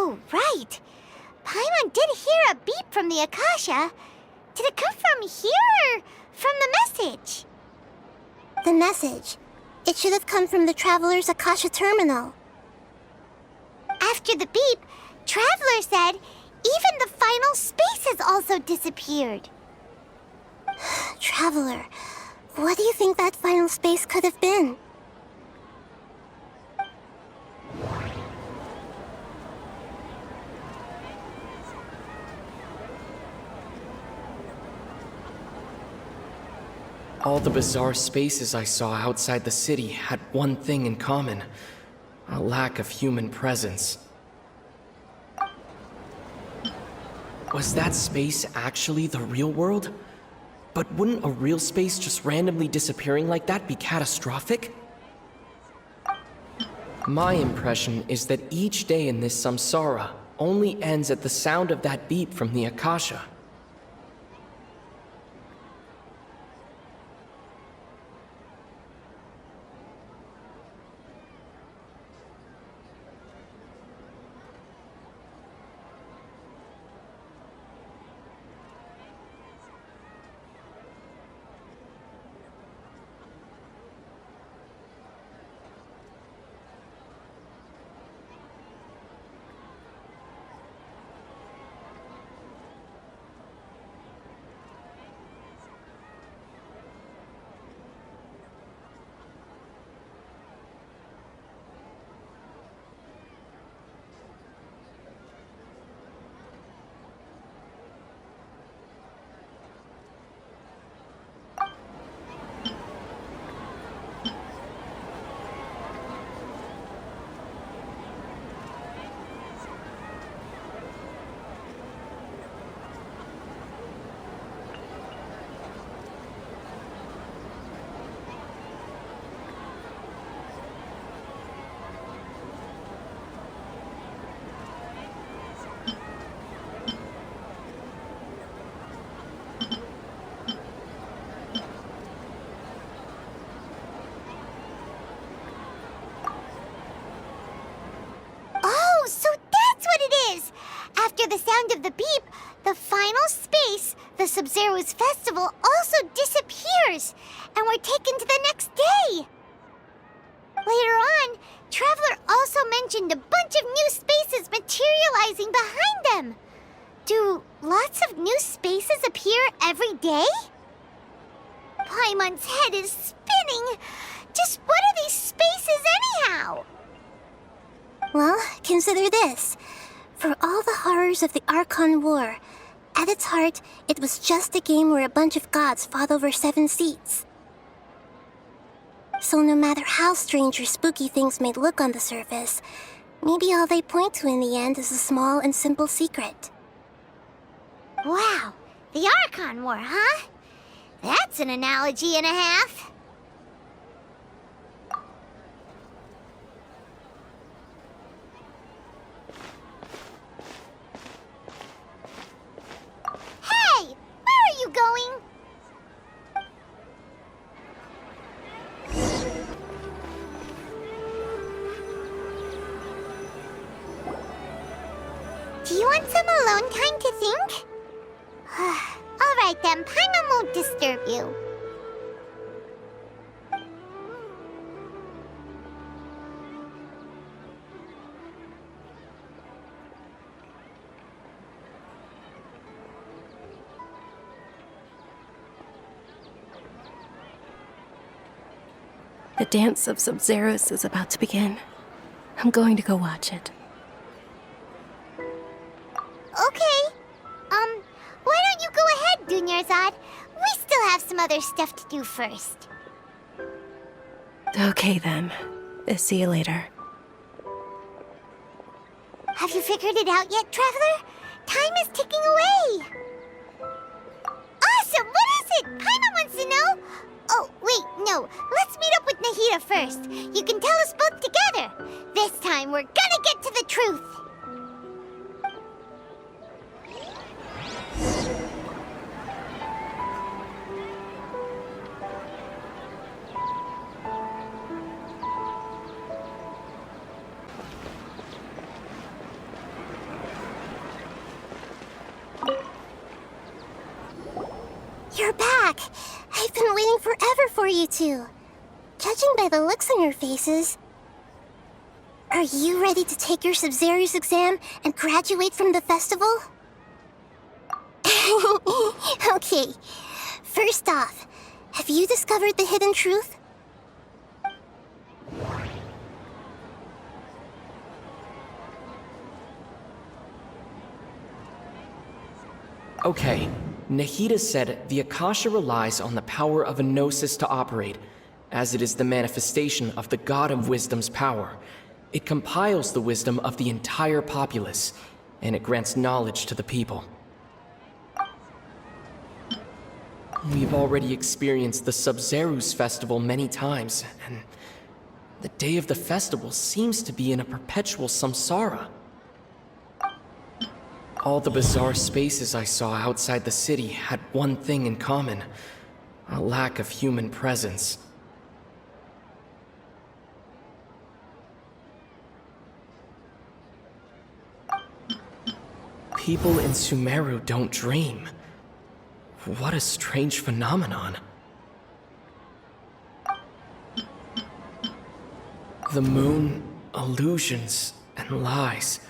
Oh, right. Paimon did hear a beep from the Akasha. Did it come from here or from the message? The message. It should have come from the Traveler's Akasha terminal. After the beep, Traveler said even the final space has also disappeared. Traveler, what do you think that final space could have been? All the bizarre spaces I saw outside the city had one thing in common: a lack of human presence. Was that space actually the real world? But wouldn't a real space just randomly disappearing like that be catastrophic? My impression is that each day in this samsara only ends at the sound of that beep from the Akasha. After the sound of the beep, the final space, the Sumeru's festival, also disappears, and we're taken to the next day. Later on, Traveler also mentioned a bunch of new spaces materializing behind them. Do lots of new spaces appear every day? Paimon's head is spinning. Just what are these spaces anyhow? Well, consider this. For all the horrors of the Archon War, at its heart, it was just a game where a bunch of gods fought over 7 seats. So no matter how strange or spooky things may look on the surface, maybe all they point to in the end is a small and simple secret. Wow, the Archon War, huh? That's an analogy and a half. Hey, where are you going? Do you want some alone time to think? All right then, Paimon won't disturb you. The dance of Sub-Zeros is about to begin. I'm going to go watch it. Okay. Why don't you go ahead, Dunyarzad? We still have some other stuff to do first. Okay then. See you later. Have you figured it out yet, Traveler? Time is ticking away. Awesome! What is it? Paimon wants to know. Oh, wait, no. Let's meet up with Nahida first. You can tell us both together. This time, we're gonna get to the truth. for you two. Judging by the looks on your faces, are you ready to take your Sumeru's exam and graduate from the festival? Okay, first off, have you discovered the hidden truth? Okay, Nahida said the Akasha relies on the power of a gnosis to operate, as it is the manifestation of the God of Wisdom's power. It compiles the wisdom of the entire populace, and it grants knowledge to the people. We've already experienced the Sumeru's festival many times, and the day of the festival seems to be in a perpetual samsara. All the bizarre spaces I saw outside the city had one thing in common: a lack of human presence. People in Sumeru don't dream. What a strange phenomenon. The moon, illusions, and lies.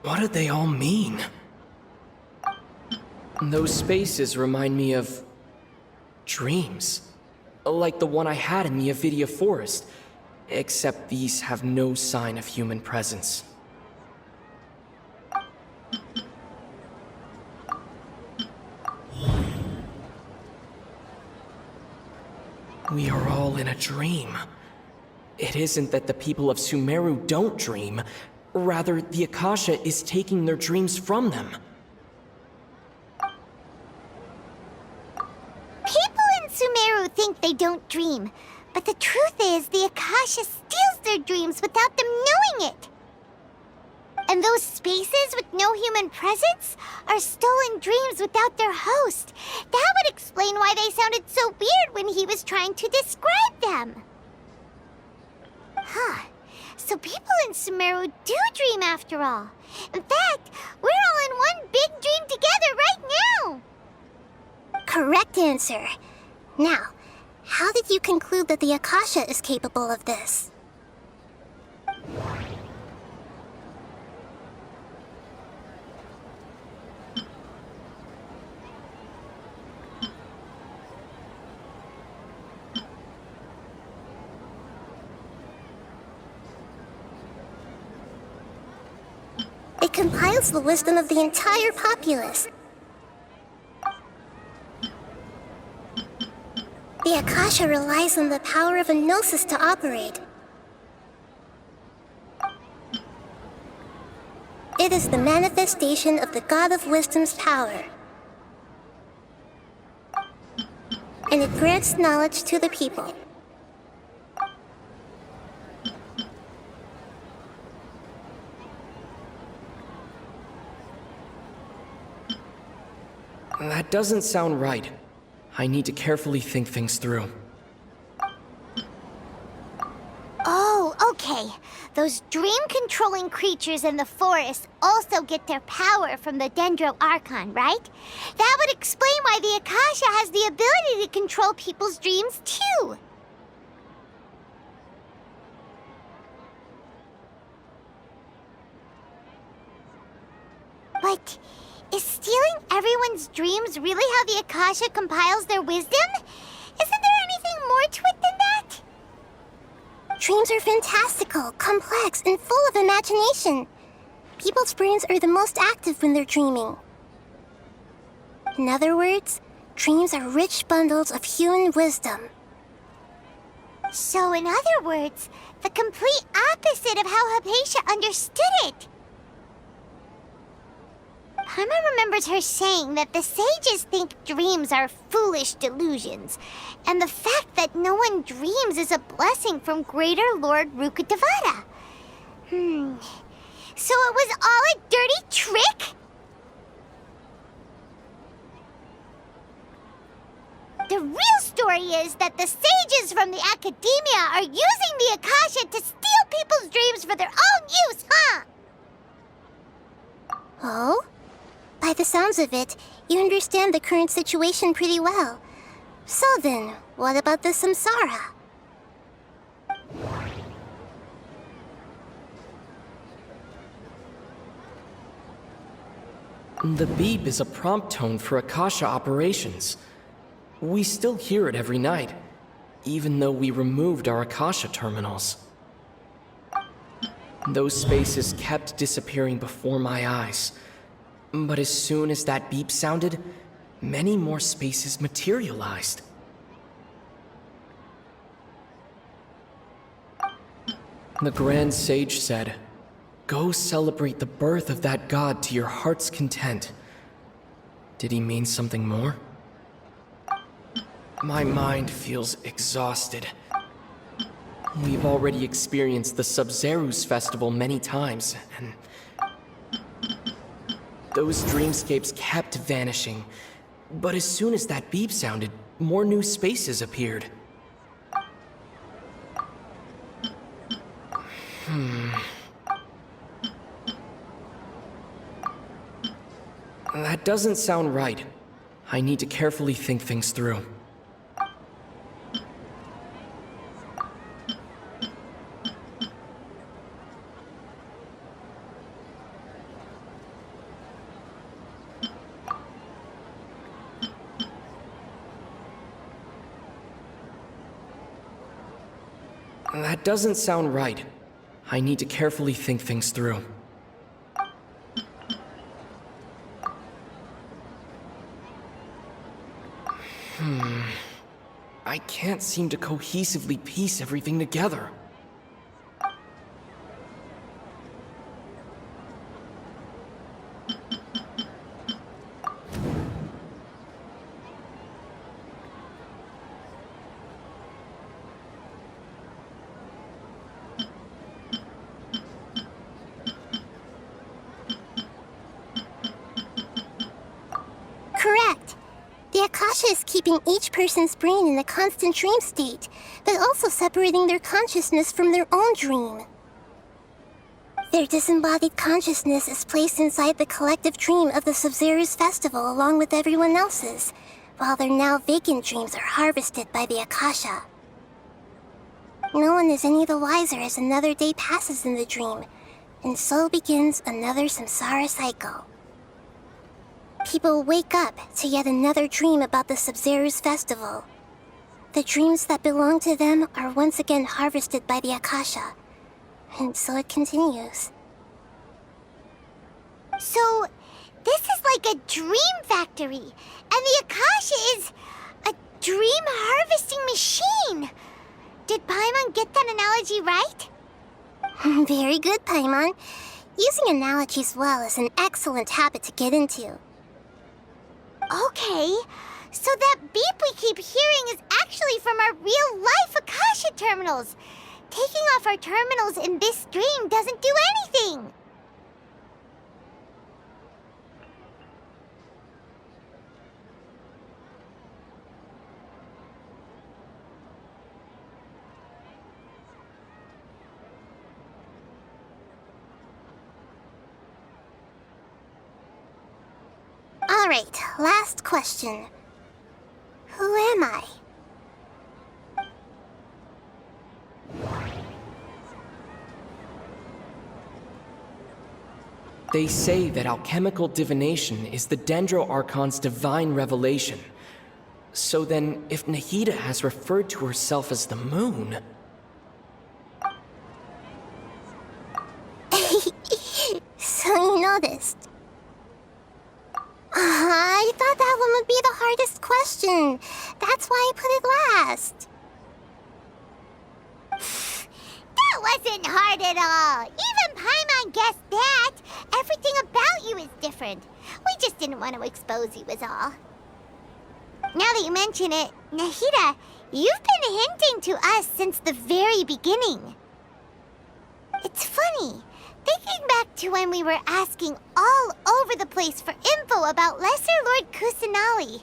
What do they all mean? Those spaces remind me of dreams. Like the one I had in the Avidia Forest, except these have no sign of human presence. We are all in a dream. It isn't that the people of Sumeru don't dream. Rather, the Akasha is taking their dreams from them. People in Sumeru think they don't dream, but the truth is the Akasha steals their dreams without them knowing it. And those spaces with no human presence are stolen dreams without their host. That would explain why they sounded so weird when he was trying to describe them. Huh. So people in Sumeru do dream after all. In fact, we're all in one big dream together right now. Correct answer. Now, how did you conclude that the Akasha is capable of this? It compiles the wisdom of the entire populace. The Akasha relies on the power of a gnosis to operate. It is the manifestation of the God of Wisdom's power. And it grants knowledge to the people. That doesn't sound right. I need to carefully think things through. Oh, okay. Those dream-controlling creatures in the forest also get their power from the Dendro Archon, right? That would explain why the Akasha has the ability to control people's dreams, too. But is stealing everyone's dreams really how the Akasha compiles their wisdom? Isn't there anything more to it than that? Dreams are fantastical, complex, and full of imagination. People's brains are the most active when they're dreaming. In other words, dreams are rich bundles of human wisdom. So in other words, the complete opposite of how Hypatia understood it. Paimon remembers her saying that the sages think dreams are foolish delusions, and the fact that no one dreams is a blessing from Greater Lord Rukkhadevata. So it was all a dirty trick? The real story is that the sages from the academia are using the Akasha to steal people's dreams for their own use, huh? Oh? By the sounds of it, you understand the current situation pretty well. So then, what about the samsara? The beep is a prompt tone for Akasha operations. We still hear it every night, even though we removed our Akasha terminals. Those spaces kept disappearing before my eyes. But as soon as that beep sounded, many more spaces materialized. The Grand Sage said, "Go celebrate the birth of that god to your heart's content." Did he mean something more? My mind feels exhausted. We've already experienced the Sumeru's festival many times, and those dreamscapes kept vanishing. But as soon as that beep sounded, more new spaces appeared. That doesn't sound right. I need to carefully think things through. That doesn't sound right. I need to carefully think things through. I can't seem to cohesively piece everything together. Correct. The Akasha is keeping each person's brain in a constant dream state, but also separating their consciousness from their own dream. Their disembodied consciousness is placed inside the collective dream of the Sumeru's festival along with everyone else's, while their now vacant dreams are harvested by the Akasha. No one is any the wiser as another day passes in the dream, and so begins another samsara cycle. People wake up to yet another dream about the Sumeru's festival. The dreams that belong to them are once again harvested by the Akasha, and so it continues. So, this is like a dream factory, and the Akasha is a dream harvesting machine. Did Paimon get that analogy right? Very good, Paimon. Using analogies well is an excellent habit to get into. Okay, so that beep we keep hearing is actually from our real-life Akasha terminals. Taking off our terminals in this dream doesn't do anything. Alright, last question. Who am I? They say that alchemical divination is the Dendro Archon's divine revelation. So then, if Nahida has referred to herself as the moon... So you noticed. I thought that one would be the hardest question. That's why I put it last. That wasn't hard at all. Even Paimon guessed that. Everything about you is different. We just didn't want to expose you is all. Now that you mention it, Nahida, you've been hinting to us since the very beginning. It's funny. Thinking back to when we were asking all over the place for info about Lesser Lord Kusanali,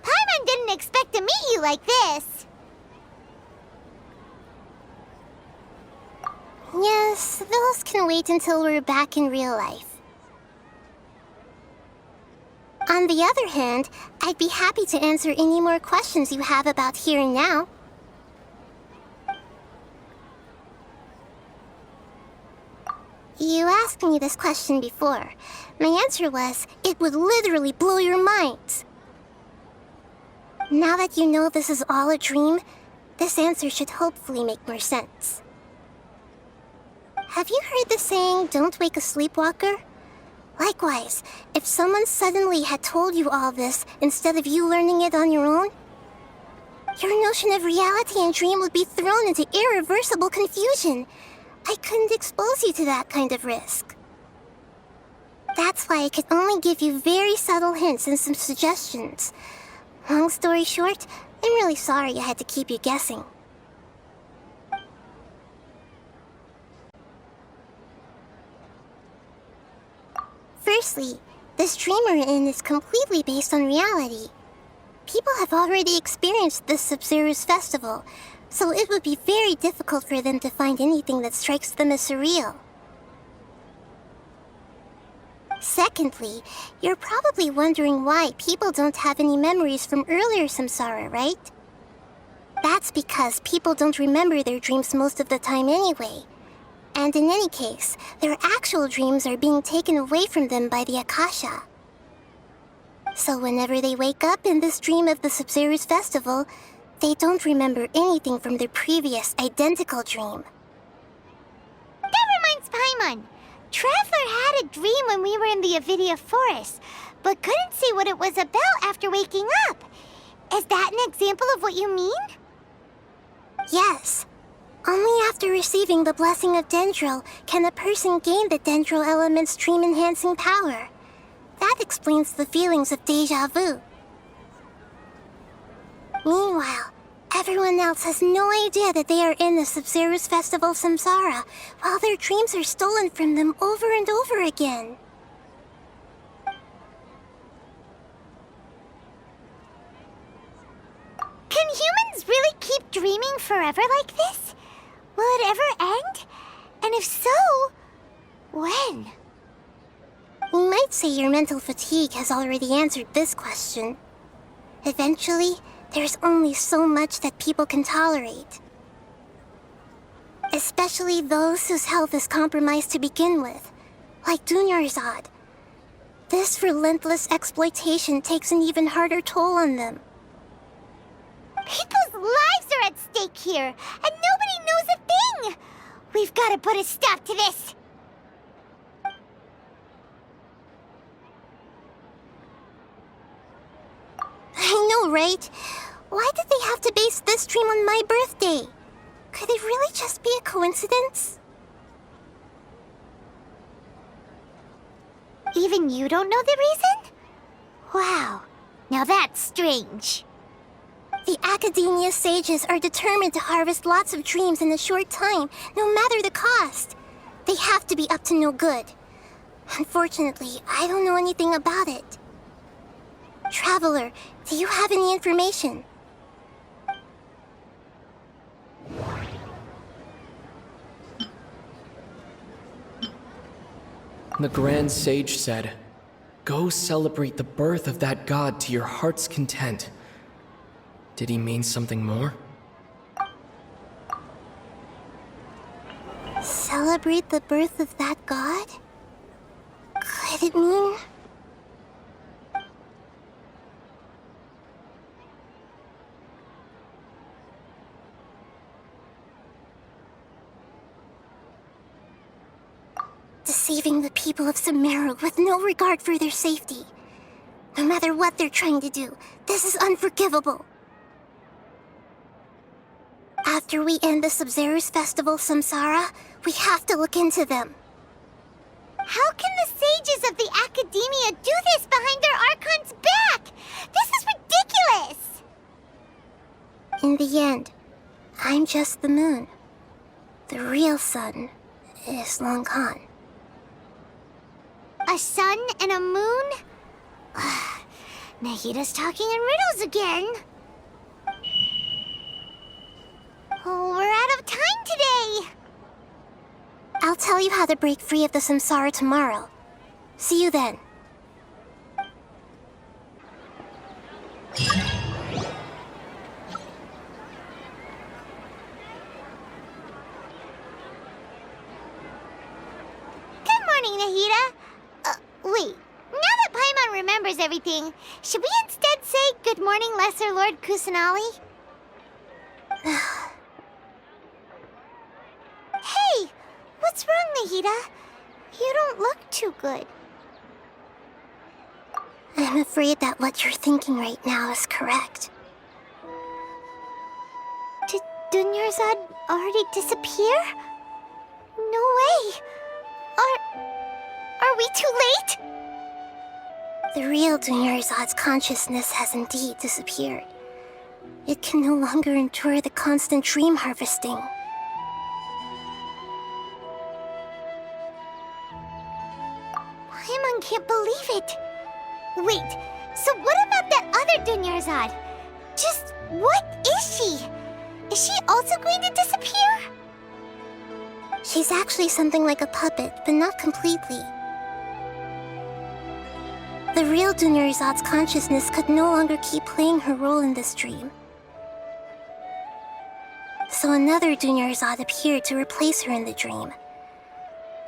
Paimon didn't expect to meet you like this. Yes, those can wait until we're back in real life. On the other hand, I'd be happy to answer any more questions you have about here and now. You asked me this question before. My answer was, it would literally blow your minds. Now that you know this is all a dream, this answer should hopefully make more sense. Have you heard the saying, don't wake a sleepwalker? Likewise, if someone suddenly had told you all this instead of you learning it on your own, your notion of reality and dream would be thrown into irreversible confusion. I couldn't expose you to that kind of risk. That's why I could only give you very subtle hints and some suggestions. Long story short, I'm really sorry I had to keep you guessing. Firstly, this dream we're in is completely based on reality. People have already experienced this Sumeru's festival, so it would be very difficult for them to find anything that strikes them as surreal. Secondly, you're probably wondering why people don't have any memories from earlier samsara, right? That's because people don't remember their dreams most of the time anyway. And in any case, their actual dreams are being taken away from them by the Akasha. So whenever they wake up in this dream of the Sumeru's festival, they don't remember anything from their previous identical dream. That reminds Paimon. Traveler had a dream when we were in the Avidia forest, but couldn't see what it was about after waking up. Is that an example of what you mean? Yes. Only after receiving the blessing of Dendro can a person gain the Dendro element's dream-enhancing power. That explains the feelings of déjà vu. Meanwhile, everyone else has no idea that they are in the Sumeru's festival samsara, while their dreams are stolen from them over and over again. Can humans really keep dreaming forever like this? Will it ever end? And if so, when? You might say your mental fatigue has already answered this question. Eventually, there's only so much that people can tolerate. Especially those whose health is compromised to begin with, like Dunyarzad. This relentless exploitation takes an even harder toll on them. People's lives are at stake here, and nobody knows a thing! We've got to put a stop to this! I know, right? Why did they have to base this dream on my birthday? Could it really just be a coincidence? Even you don't know the reason? Wow, now that's strange. The Academia sages are determined to harvest lots of dreams in a short time, no matter the cost. They have to be up to no good. Unfortunately, I don't know anything about it. Traveler, do you have any information? The Grand Sage said, "Go celebrate the birth of that god to your heart's content." Did he mean something more? Celebrate the birth of that god? Could it mean... deceiving the people of Sumeru with no regard for their safety? No matter what they're trying to do, this is unforgivable. After we end the Sumeru's festival samsara, we have to look into them. How can the sages of the Academia do this behind their Archon's back? This is ridiculous! In the end, I'm just the moon. The real sun is long gone. A sun and a moon? Nahida's talking in riddles again. Oh, we're out of time today! I'll tell you how to break free of the samsara tomorrow. See you then. Good morning, Nahida. Wait. Now that Paimon remembers everything, should we instead say good morning, Lesser Lord Kusanali? Hey! What's wrong, Nahida? You don't look too good. I'm afraid that what you're thinking right now is correct. Did Dunyarzad already disappear? No way! Are we too late? The real Dunyarzad's consciousness has indeed disappeared. It can no longer endure the constant dream harvesting. Paimon can't believe it. Wait, so what about that other Dunyarzad? Just what is she? Is she also going to disappear? She's actually something like a puppet, but not completely. The real Dunyarzad's consciousness could no longer keep playing her role in this dream. So another Dunyarzad appeared to replace her in the dream.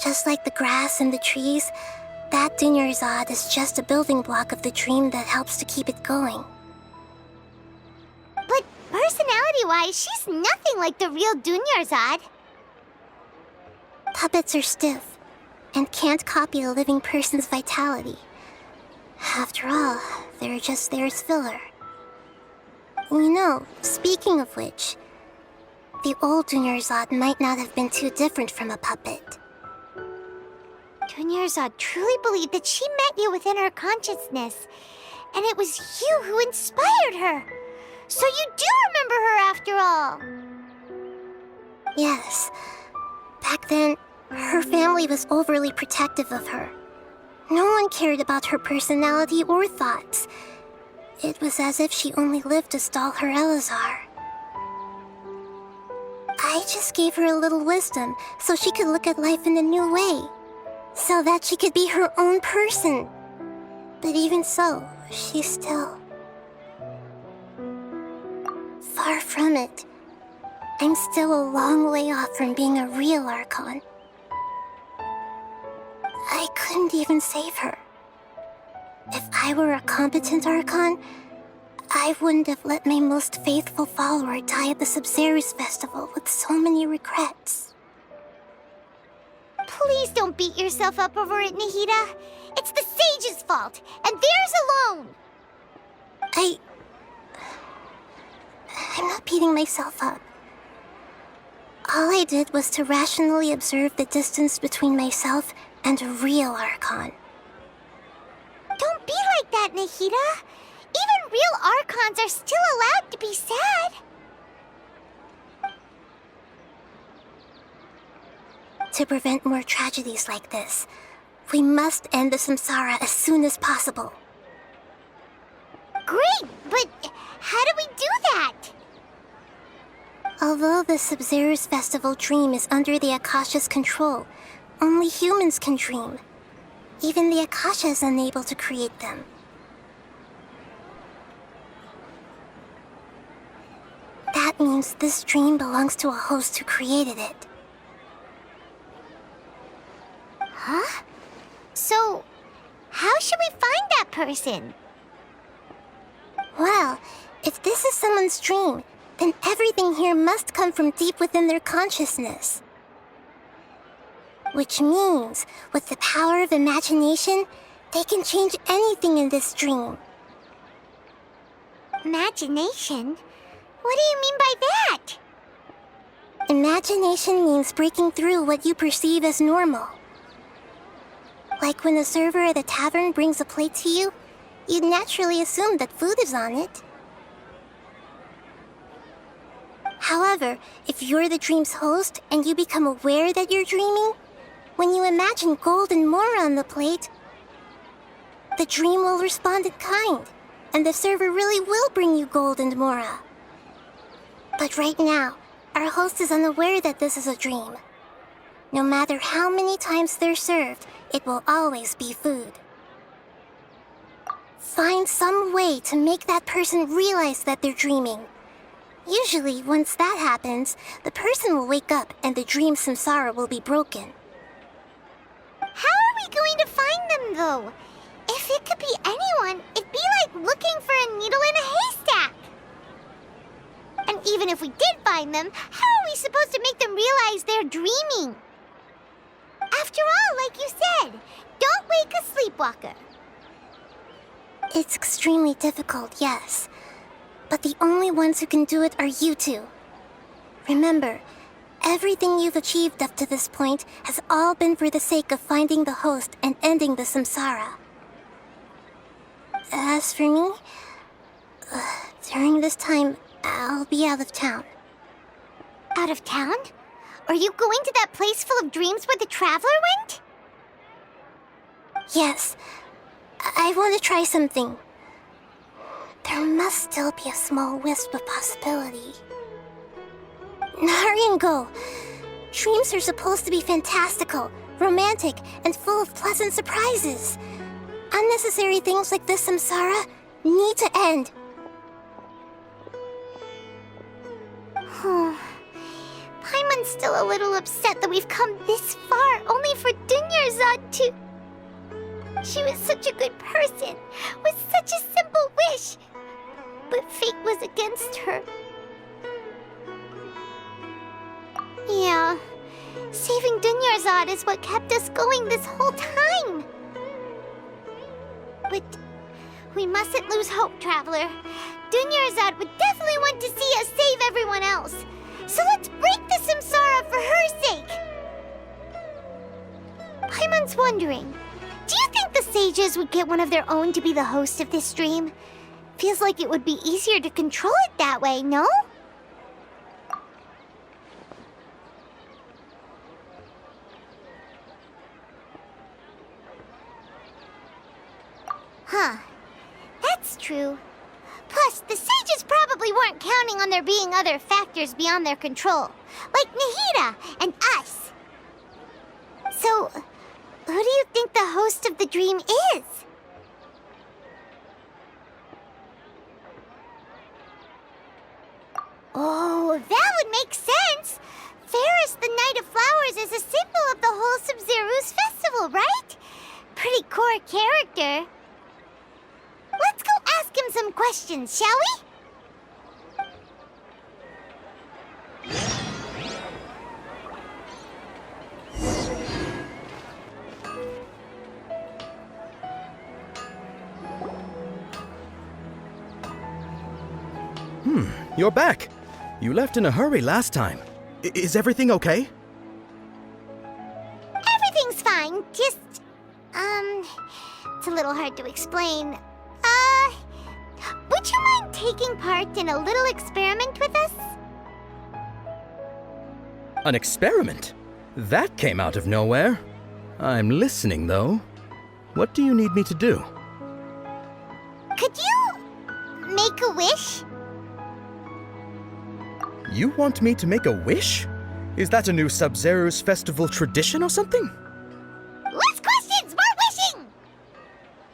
Just like the grass and the trees, that Dunyarzad is just a building block of the dream that helps to keep it going. But personality-wise, she's nothing like the real Dunyarzad. Puppets are stiff and can't copy a living person's vitality. After all, they're just there as filler. You know, speaking of which, the old Dunyarzad might not have been too different from a puppet. Dunyarzad truly believed that she met you within her consciousness, and it was you who inspired her. So you do remember her after all. Yes. Back then, her family was overly protective of her. No one cared about her personality or thoughts. It was as if she only lived to stall her Elazar. I just gave her a little wisdom so she could look at life in a new way. So that she could be her own person. But even so, she's still... far from it. I'm still a long way off from being a real Archon. I couldn't even save her. If I were a competent Archon, I wouldn't have let my most faithful follower die at the Sumeru's festival with so many regrets. Please don't beat yourself up over it, Nahida. It's the sage's fault, and theirs alone. I'm not beating myself up. All I did was to rationally observe the distance between myself and a real Archon. Don't be like that, Nahida. Even real Archons are still allowed to be sad. To prevent more tragedies like this, we must end the samsara as soon as possible. Great, but how do we do that? Although the Sumeru's festival dream is under the Akasha's control, only humans can dream. Even the Akasha is unable to create them. That means this dream belongs to a host who created it. Huh? So, how should we find that person? Well, if this is someone's dream, then everything here must come from deep within their consciousness. Which means, with the power of imagination, they can change anything in this dream. Imagination? What do you mean by that? Imagination means breaking through what you perceive as normal. Like when a server at a tavern brings a plate to you, you'd naturally assume that food is on it. However, if you're the dream's host and you become aware that you're dreaming, when you imagine gold and mora on the plate, the dream will respond in kind, and the server really will bring you gold and mora. But right now, our host is unaware that this is a dream. No matter how many times they're served, it will always be food. find some way to make that person realize that they're dreaming. Usually, once that happens, the person will wake up and the dream samsara will be broken. How are we going to find them, though? If it could be anyone, it'd be like looking for a needle in a haystack. And even if we did find them, how are we supposed to make them realize they're dreaming? After all, like you said, don't wake a sleepwalker. It's extremely difficult, yes. But the only ones who can do it are you two. Remember, everything you've achieved up to this point has all been for the sake of finding the host and ending the samsara. As for me, during this time, I'll be out of town. Out of town? Are you going to that place full of dreams where the traveler went? Yes, I want to try something. There must still be a small wisp of possibility. Hurry and go. Dreams are supposed to be fantastical, romantic, and full of pleasant surprises. Unnecessary things like this samsara need to end. Paimon's still a little upset that we've come this far only for Dunyarzad to... She was such a good person, with such a simple wish. But fate was against her. Yeah, saving Dunyarzad is what kept us going this whole time. But we mustn't lose hope, Traveler. Dunyarzad would definitely want to see us save everyone else. So let's break the samsara for her sake. Paimon's wondering, do you think the sages would get one of their own to be the host of this dream? Feels like it would be easier to control it that way, no? Huh. That's true. Plus, the sages probably weren't counting on there being other factors beyond their control, like Nahida and us. So, who do you think the host of the dream is? Oh, that would make sense. Ferris, the Knight of Flowers, is a symbol of the whole Sumeru's festival, right? Pretty core character. Let's go ask him some questions, shall we? You're back. You left in a hurry last time. Is everything okay? Everything's fine, just... it's a little hard to explain. Would you mind taking part in a little experiment with us? An experiment? That came out of nowhere. I'm listening, though. What do you need me to do? Could you make a wish? You want me to make a wish? Is that a new Sub-Zero's festival tradition or something? Less questions, more wishing!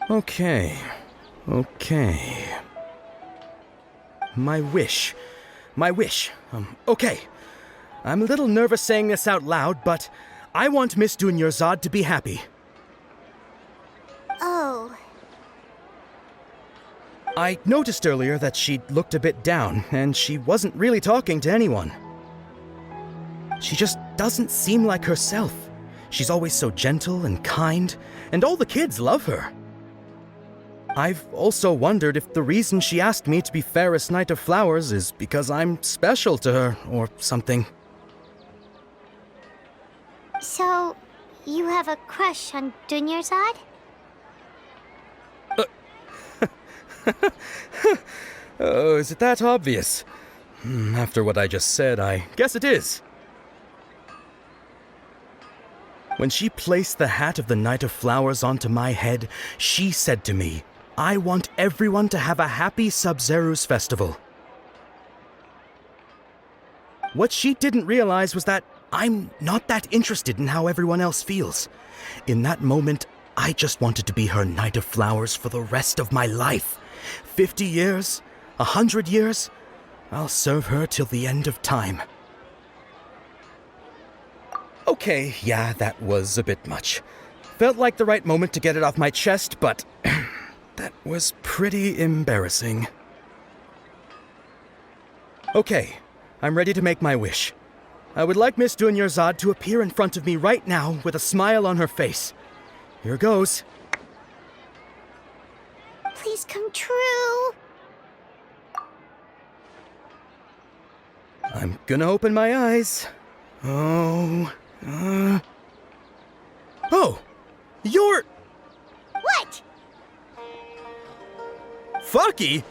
Okay. My wish. Okay. I'm a little nervous saying this out loud, but I want Miss Dunyarzad to be happy. Oh. I noticed earlier that she looked a bit down, and she wasn't really talking to anyone. She just doesn't seem like herself. She's always so gentle and kind, and all the kids love her. I've also wondered if the reason she asked me to be Fairest Knight of Flowers is because I'm special to her, or something. So, you have a crush on Dunyarzad? Oh, is it that obvious? After what I just said, I guess it is. When she placed the hat of the Knight of Flowers onto my head, she said to me, I want everyone to have a happy Sub-Zero's festival. What she didn't realize was that I'm not that interested in how everyone else feels. In that moment, I just wanted to be her Knight of Flowers for the rest of my life. 50 years? 100 years? I'll serve her till the end of time. Okay, yeah, that was a bit much. Felt like the right moment to get it off my chest, but that was pretty embarrassing. Okay, I'm ready to make my wish. I would like Miss Dunyarzad to appear in front of me right now with a smile on her face. Here goes. Please come true. I'm gonna open my eyes. Oh, you're... What? Fucky?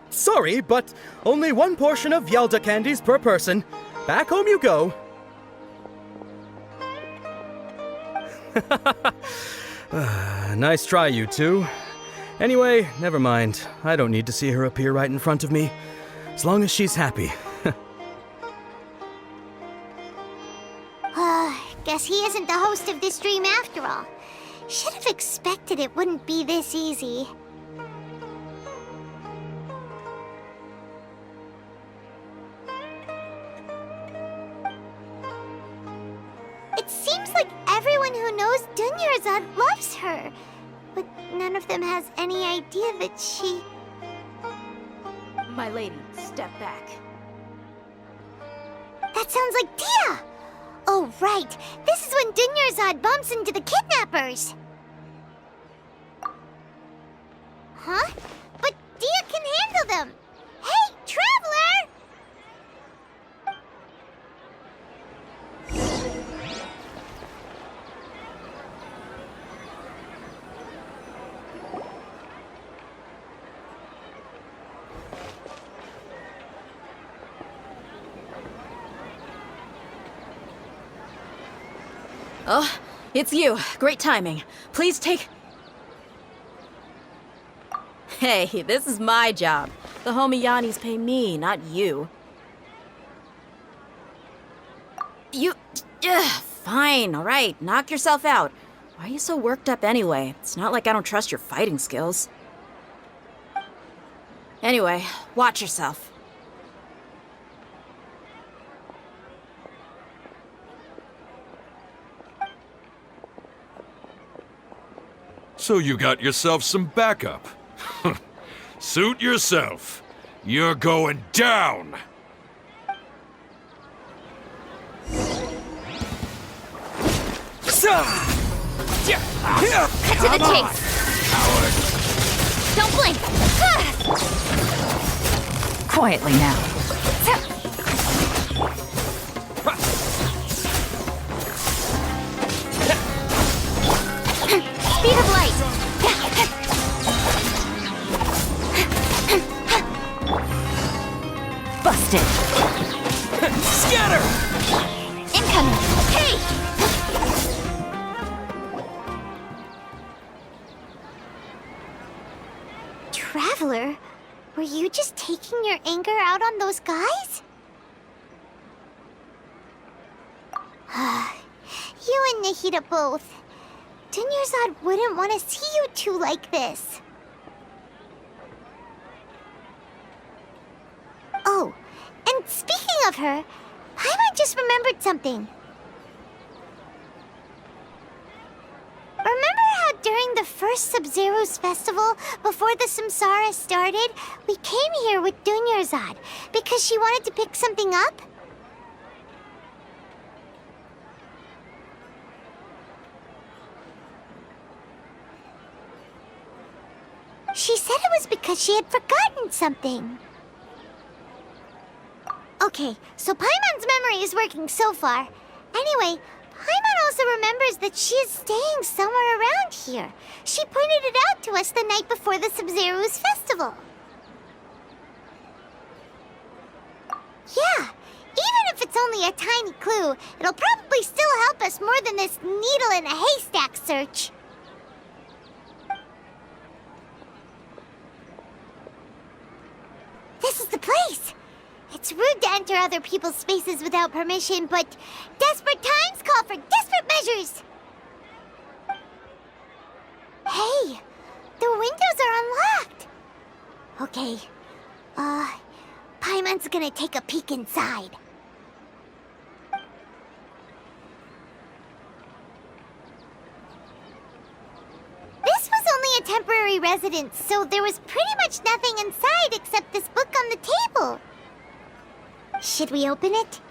Sorry, but only one portion of Yelda candies per person. Back home you go. Nice try, you two. Anyway, never mind. I don't need to see her appear right in front of me. As long as she's happy. Guess he isn't the host of this dream after all. Should have expected it wouldn't be this easy. It seems like everyone who knows Dunyarzad loves her, but none of them has any idea that she... My lady, step back. That sounds like Dia! Oh, right. This is when Dunyarzad bumps into the kidnappers. Huh? But Dia can handle them. Hey, Traveler! Oh, it's you. Great timing. Please take... Hey, this is my job. The Homiyanis pay me, not you. You... fine, alright. Knock yourself out. Why are you so worked up anyway? It's not like I don't trust your fighting skills. Anyway, watch yourself. So you got yourself some backup. Suit yourself. You're going down! Cut to the chase! Don't blink! Quietly now. Speed of light! Busted. Scatter! Incoming! Hey! Traveler, were you just taking your anger out on those guys? You and Nahida both. Dunyarzad wouldn't want to see you two like this. Oh, and speaking of her, Paimon just remembered something. Remember how during the first Sub-Zero's festival, before the Samsara started, we came here with Dunyarzad because she wanted to pick something up? She said it was because she had forgotten something. Okay, so Paimon's memory is working so far. Anyway, Paimon also remembers that she is staying somewhere around here. She pointed it out to us the night before the Sub-Zero's festival. Yeah, even if it's only a tiny clue, it'll probably still help us more than this needle in a haystack search. This is the place! It's rude to enter other people's spaces without permission, but desperate times call for desperate measures! Okay. Paimon's gonna take a peek inside. This was only a temporary residence, so there was pretty much nothing inside except this book on the table. Should we open it?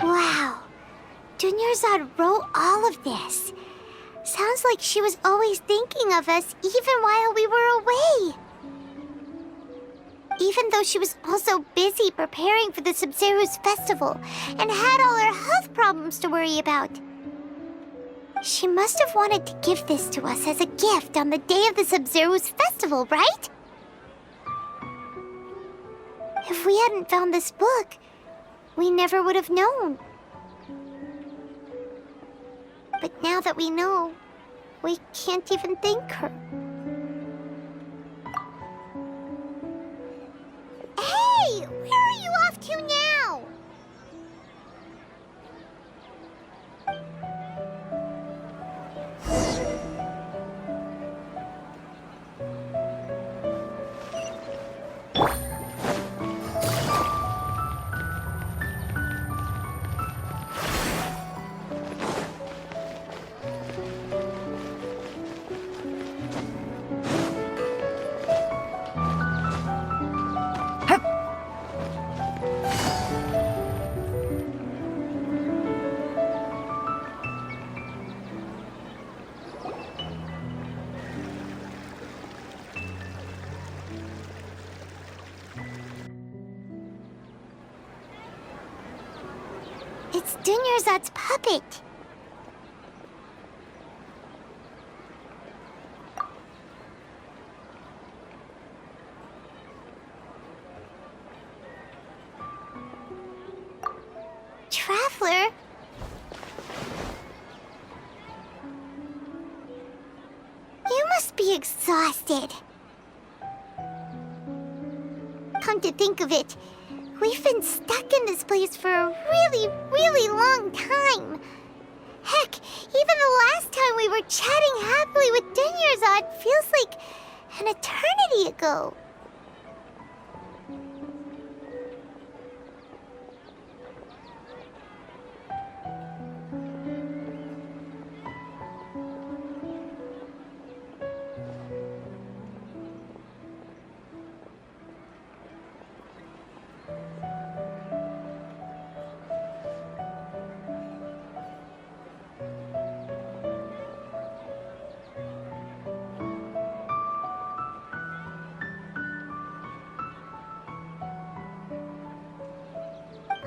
Wow. Dunyarzad wrote all of this. Sounds like she was always thinking of us even while we were away. Even though she was also busy preparing for the Sumeru's festival and had all her health problems to worry about. She must have wanted to give this to us as a gift on the day of the Sumeru's festival, right? If we hadn't found this book, we never would have known. But now that we know, we can't even thank her. Hey! Where are you off to now? It's Dunyarzad's puppet. Traveler? You must be exhausted. Come to think of it, we've been stuck in this place for a really, really long time. Heck, even the last time we were chatting happily with Dunyarzad feels like an eternity ago.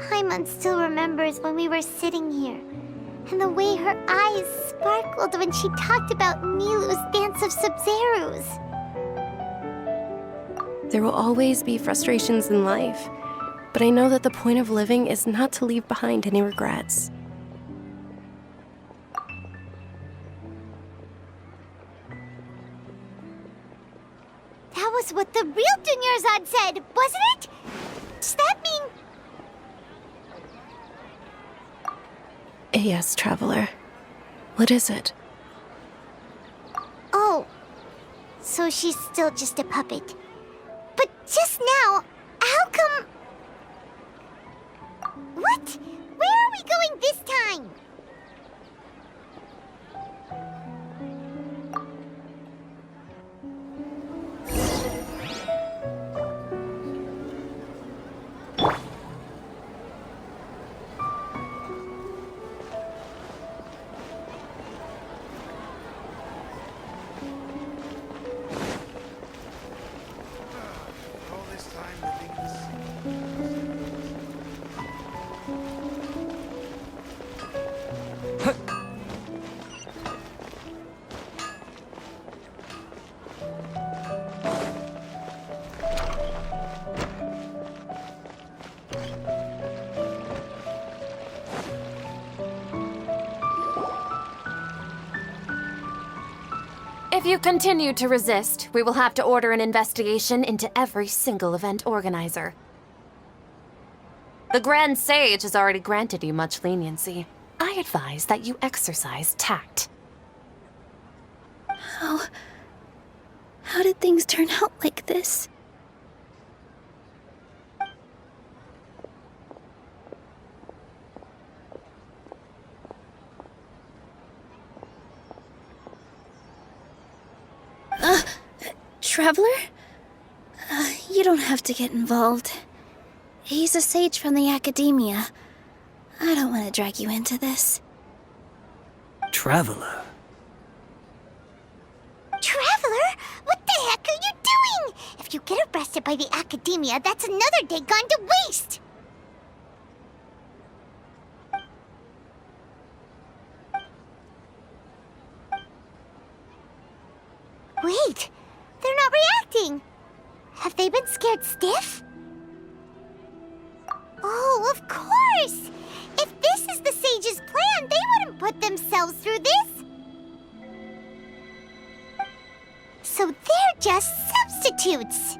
Paimon still remembers when we were sitting here, and the way her eyes sparkled when she talked about Nilu's dance of Sub-Zerus. There will always be frustrations in life, but I know that the point of living is not to leave behind any regrets. That was what the real Dunyarzad said, wasn't it? Does that mean... Yes, Traveler. What is it? Oh, so she's still just a puppet. But just now, how come... What? Where are we going this time? If you continue to resist, we will have to order an investigation into every single event organizer. The Grand Sage has already granted you much leniency. I advise that you exercise tact. How did things turn out like this? Traveler? You don't have to get involved. He's a sage from the academia. I don't want to drag you into this. Traveler? Traveler? What the heck are you doing? If you get arrested by the academia, that's another day gone to waste! Wait, they're not reacting. Have they been scared stiff? Oh, of course! If this is the sage's plan, they wouldn't put themselves through this. So they're just substitutes.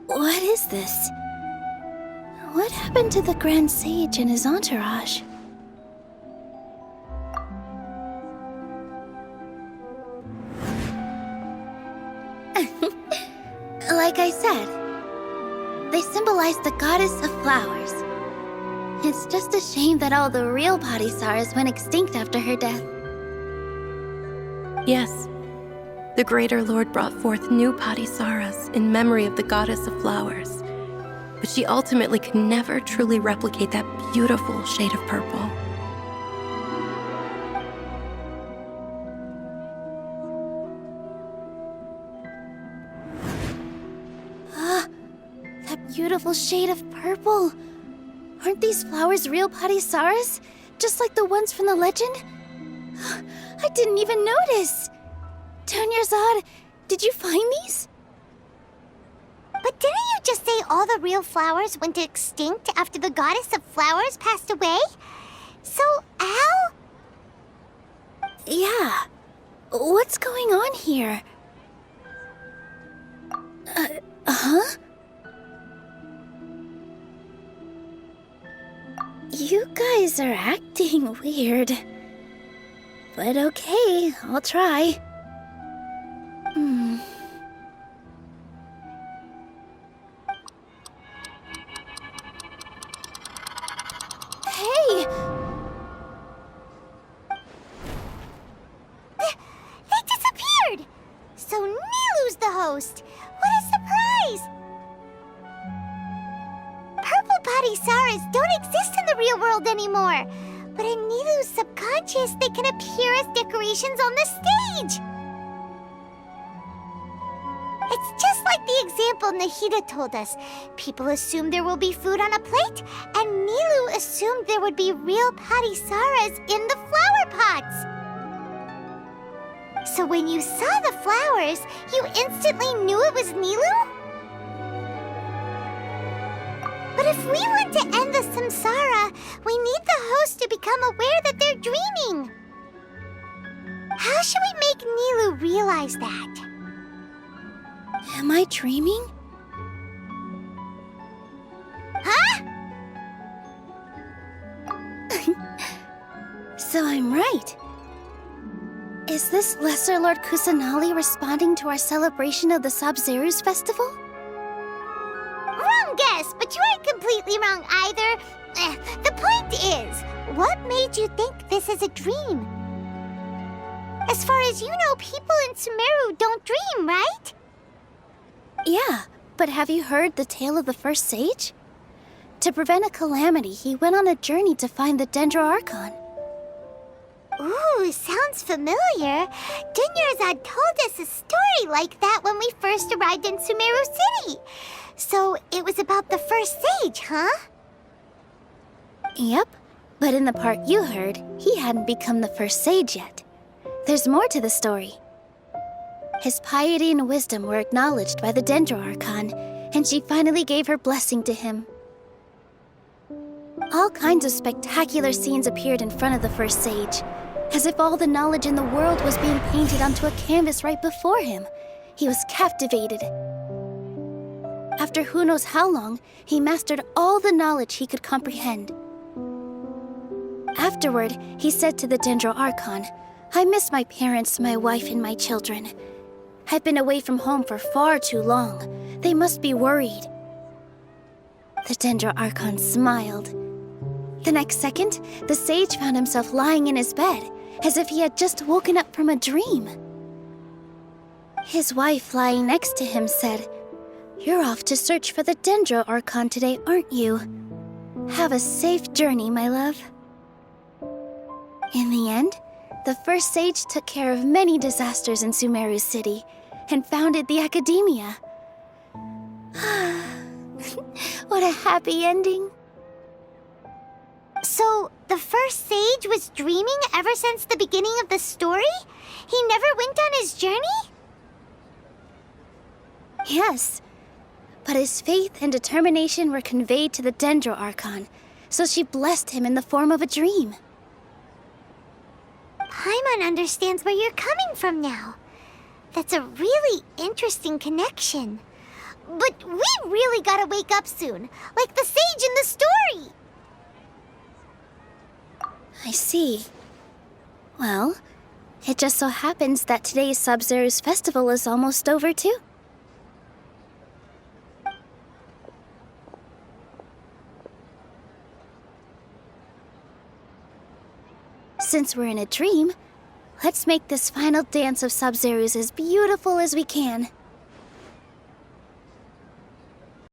What is this? What happened to the Grand Sage and his entourage? Like I said, they symbolize the goddess of flowers. It's just a shame that all the real Padisarahs went extinct after her death. Yes. The Greater Lord brought forth new Padisarahs in memory of the goddess of flowers. But she ultimately could never truly replicate that beautiful shade of purple. Beautiful shade of purple. Aren't these flowers real Padisarahs? Just like the ones from the legend? I didn't even notice. Dunyarzad, did you find these? But didn't you just say all the real flowers went extinct after the goddess of flowers passed away? So, how? Yeah. What's going on here? Huh? You guys are acting weird. But okay, I'll try. Hey! They disappeared! So Nilu's the host! What a surprise! Purple Padisarahs don't exist in the real world anymore. But in Nilu's subconscious, they can appear as decorations on the stage. It's just like the example Nahida told us. People assume there will be food on a plate, and Nilu assumed there would be real Padisarahs in the flower pots. So when you saw the flowers, you instantly knew it was Nilu? But if we want to end the samsara, we need the host to become aware that they're dreaming. How should we make Nilu realize that? Am I dreaming? Huh? So I'm right. Is this Lesser Lord Kusanali responding to our celebration of the Sabzeruz festival? Wrong guess, but you aren't completely wrong either. The point is, what made you think this is a dream? As far as you know, people in Sumeru don't dream, right? Yeah, but have you heard the tale of the first sage? To prevent a calamity, he went on a journey to find the Dendroarchon. Ooh, sounds familiar. Dunyarzad told us a story like that when we first arrived in Sumeru City. So it was about the first sage, huh? Yep, but in the part you heard, he hadn't become the first sage yet. There's more to the story. His piety and wisdom were acknowledged by the Dendroarchon, and she finally gave her blessing to him. All kinds of spectacular scenes appeared in front of the first sage, as if all the knowledge in the world was being painted onto a canvas right before him. He was captivated. After who knows how long, he mastered all the knowledge he could comprehend. Afterward, he said to the Dendroarchon, "I miss my parents, my wife, and my children. I've been away from home for far too long. They must be worried." The Dendroarchon smiled. The next second, the sage found himself lying in his bed, as if he had just woken up from a dream. His wife, lying next to him, said, "You're off to search for the Dendroarchon today, aren't you? Have a safe journey, my love." In the end, the first sage took care of many disasters in Sumeru City and founded the Academia. What a happy ending. So, the first sage was dreaming ever since the beginning of the story? He never went on his journey? Yes, but his faith and determination were conveyed to the Dendroarchon, so she blessed him in the form of a dream. Paimon understands where you're coming from now. That's a really interesting connection. But we really gotta wake up soon, like the sage in the story. I see. Well, it just so happens that today's Sabzeruz festival is almost over too. Since we're in a dream, let's make this final dance of Sabzeruz as beautiful as we can.